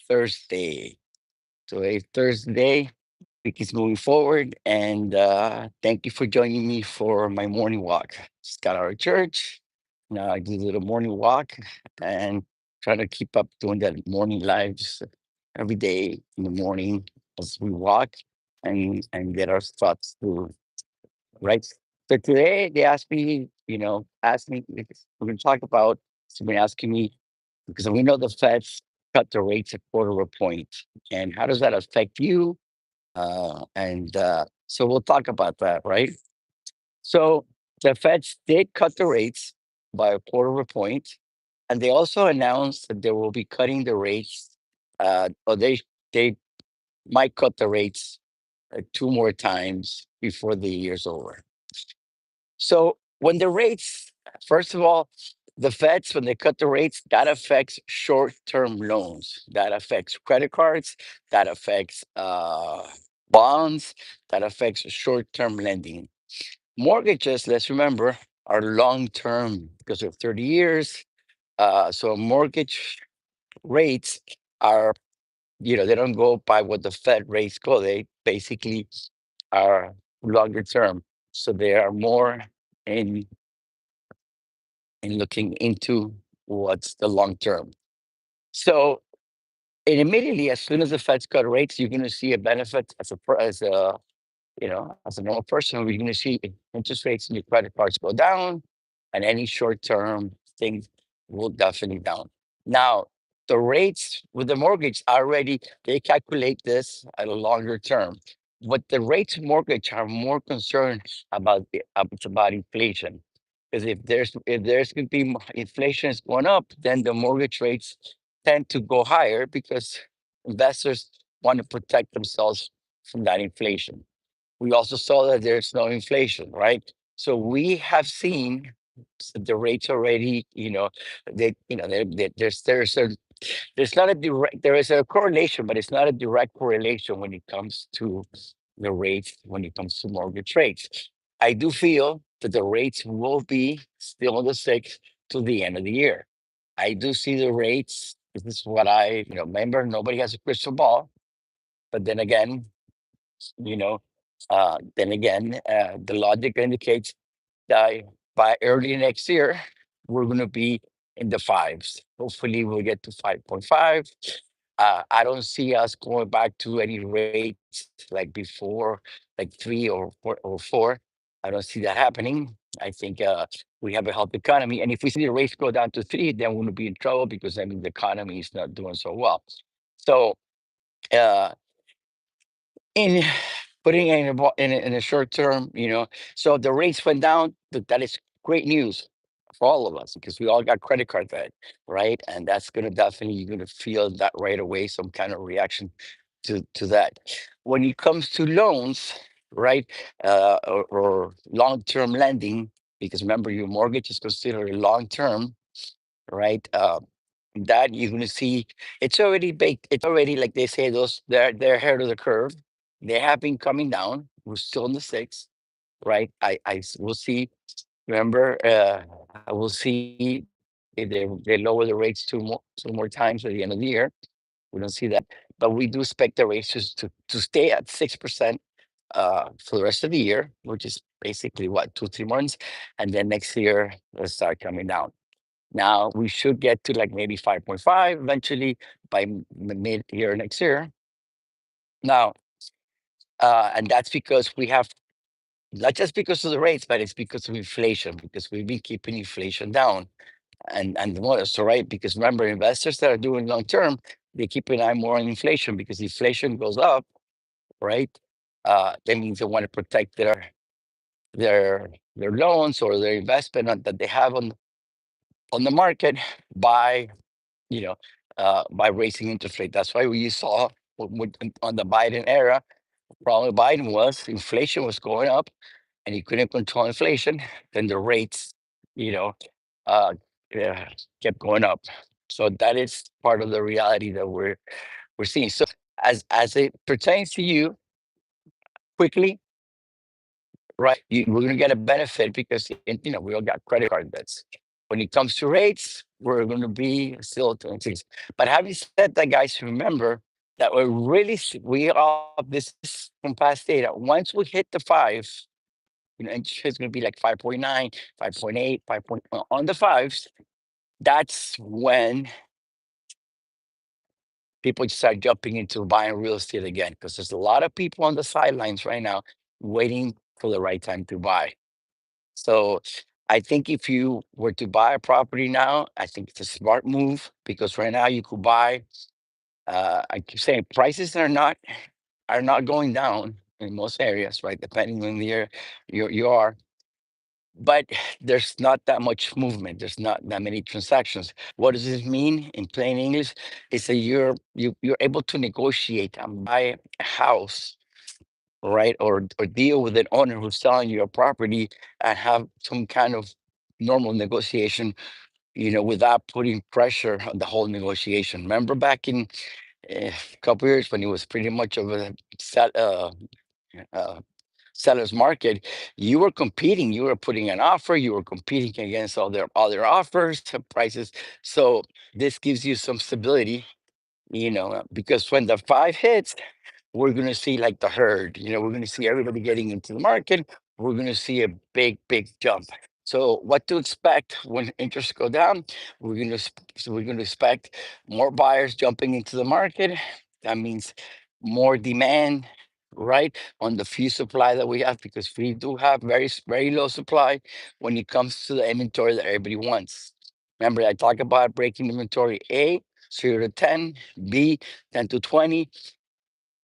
Thursday. Today, Thursday, week is moving forward, and thank you for joining me for my morning walk. Just got out of church. Now I do a little morning walk and try to keep up doing that morning lives every day in the morning as we walk and get our thoughts through. Right. So today they asked me, asked me, we're going to talk about, so been asking me, because we know the Feds cut the rates a quarter of a point. And how does that affect you? And so we'll talk about that, right? So the Feds did cut the rates by a quarter of a point, and they also announced that they will be cutting the rates, or they might cut the rates two more times before the year's over. So when the rates, first of all, the Feds, when they cut the rates, that affects short-term loans. That affects credit cards. That affects bonds. That affects short-term lending. Mortgages, let's remember, are long-term because of 30 years. So mortgage rates are, they don't go by what the Fed rates go. They basically are longer term. So they are more in looking into what's the long term. So, and immediately, as soon as the Fed's cut rates, you're going to see a benefit as a normal person. We're going to see interest rates in your credit cards go down, and any short term things will definitely down. Now, the rates with the mortgage already they calculate this at a longer term. But the rates mortgage are more concerned about inflation. Because if there's going to be inflation is going up, then the mortgage rates tend to go higher because investors want to protect themselves from that inflation. We also saw that there's no inflation, right? So we have seen the rates already. There's not a direct. There is a correlation, but it's not a direct correlation when it comes to the rates. When it comes to mortgage rates, I do feel that the rates will be still on the six to the end of the year. I do see the rates. This is what remember. Nobody has a crystal ball, but you know, the logic indicates that by early next year, we're going to be in the fives. Hopefully, we'll get to 5.5. I don't see us going back to any rates like before, like three or four. I don't see that happening. I think we have a healthy economy. And if we see the rates go down to three, then we're going to be in trouble because I mean the economy is not doing so well. So, uh, in putting it in in a short term, so the rates went down. That is great news for all of us because we all got credit card debt, right? And that's gonna definitely you're gonna feel that right away, some kind of reaction to that. When it comes to loans, right, or long term lending, because remember your mortgage is considered long term, right? That you're going to see it's already baked. It's already like they say those they're ahead of the curve. They have been coming down. We're still in the six, right? We'll see. Remember, I will see if they lower the rates two more times at the end of the year. We don't see that, but we do expect the rates to stay at 6% for the rest of the year, which is basically what 2 3 months, and then next year they'll start coming down. Now we should get to like maybe 5.5 eventually by mid year next year. Now, and that's because we have not just because of the rates, but it's because of inflation, because we've been keeping inflation down and the more so right. Because remember, investors that are doing long term, they keep an eye more on inflation because inflation goes up, right? That means they want to protect their loans or their investment that they have on the market by you know, by raising interest rate. That's why we saw on the Biden era, problem with Biden was inflation was going up and he couldn't control inflation. Then the rates, you know, uh, yeah, kept going up. So that is part of the reality that we're seeing. So as it pertains to you, quickly, right? We're going to get a benefit because we all got credit card debts. When it comes to rates, we're going to be still 26. But having said that, guys, remember that we're really we are this is from past data. Once we hit the five, interest rate's going to be like 5.9, 5.8, 5 point, on the fives. That's when people start jumping into buying real estate again, because there's a lot of people on the sidelines right now waiting for the right time to buy. So I think if you were to buy a property now, I think it's a smart move, because right now you could buy. I keep saying prices are not going down in most areas, right? Depending on the area you are, but there's not that much movement. There's not that many transactions. What does this mean in plain English? It's that you're able to negotiate and buy a house, right? Or deal with an owner who's selling you a property and have some kind of normal negotiation, without putting pressure on the whole negotiation. Remember back in a couple years when it was pretty much of a uh, seller's market, you were competing, you were putting an offer, you were competing against all their other offers prices. So this gives you some stability, because when the five hits, we're going to see like the herd. We're going to see everybody getting into the market. We're going to see a big, big jump. So, what to expect when interests go down? We're going to expect more buyers jumping into the market. That means more demand, right, on the few supply that we have, because we do have very low supply when it comes to the inventory that everybody wants. Remember, I talk about breaking inventory: A, 0 to 10; B, 10 to 20;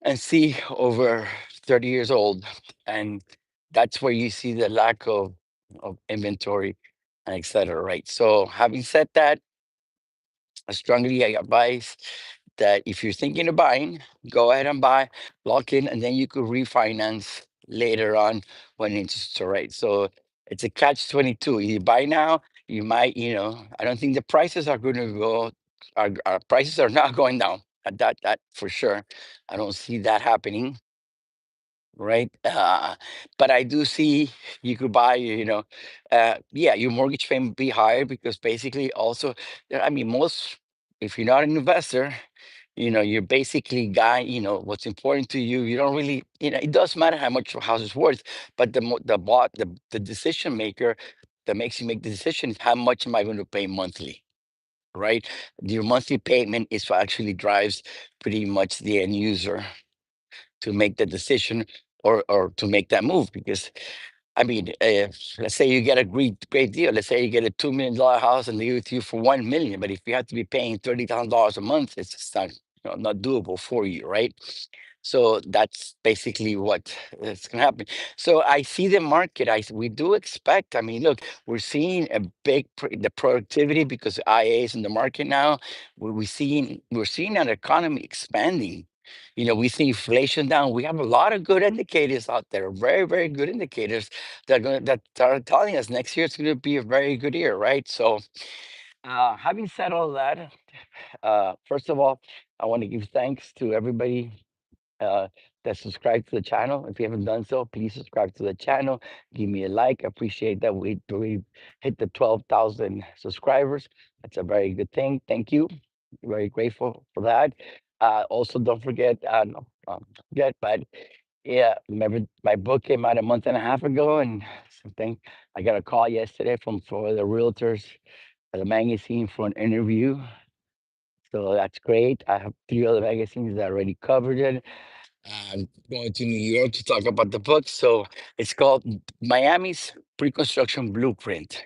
and C, over 30 years old. And that's where you see the lack of inventory and et cetera, right? So having said that, I strongly advise that if you're thinking of buying, go ahead and buy, lock in, and then you could refinance later on when interests are right. So it's a catch 22. You buy now, you might, I don't think the prices are going to go, our prices are not going down. That for sure. I don't see that happening, right? But I do see you could buy, yeah, your mortgage payment be higher, because basically also, I mean, if you're not an investor, you're basically guy, what's important to you. You don't really, it does matter how much your house is worth, but the decision maker that makes you make the decision is how much am I going to pay monthly, right? Your monthly payment is what actually drives pretty much the end user to make the decision, or to make that move. Because I mean, let's say you get a great deal. Let's say you get a $2 million house and they give it to you for 1 million. But if you have to be paying $30,000 a month, it's just not doable for you, right? So that's basically what is going to happen. So I see the market. We do expect. I mean, look, we're seeing a the productivity, because IA is in the market now. We're seeing an economy expanding. We see inflation down. We have a lot of good indicators out there, very, very good indicators that are telling us next year it's going to be a very good year, right? So, having said all that, first of all, I want to give thanks to everybody uh, that subscribe to the channel. If you haven't done so, please subscribe to the channel. Give me a like. I appreciate that we hit the 12,000 subscribers. That's a very good thing. Thank you. Very grateful for that. Also, don't forget, no, don't forget, but yeah, remember my book came out a month and a half ago, and something I got a call yesterday from for the realtors at the magazine for an interview. So that's great. I have three other magazines that already covered it. I'm going to New York to talk about the book. So it's called Miami's Pre-Construction Blueprint.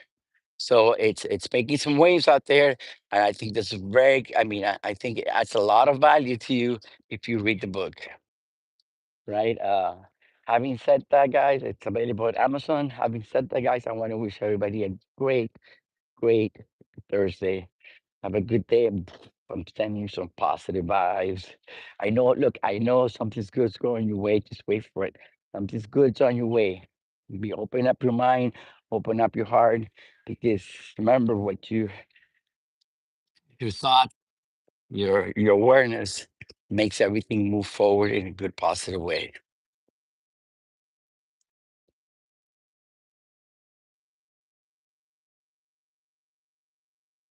So it's making some waves out there, and I think this is very. I mean, I think it adds a lot of value to you if you read the book, right? Having said that, guys, it's available at Amazon. Having said that, guys, I want to wish everybody a great, great Thursday. Have a good day. I'm sending you some positive vibes. I know something's good's going your way. Just wait for it. Something's good's on your way. Be open up your mind, open up your heart, because remember what your thought, your awareness makes everything move forward in a good positive way.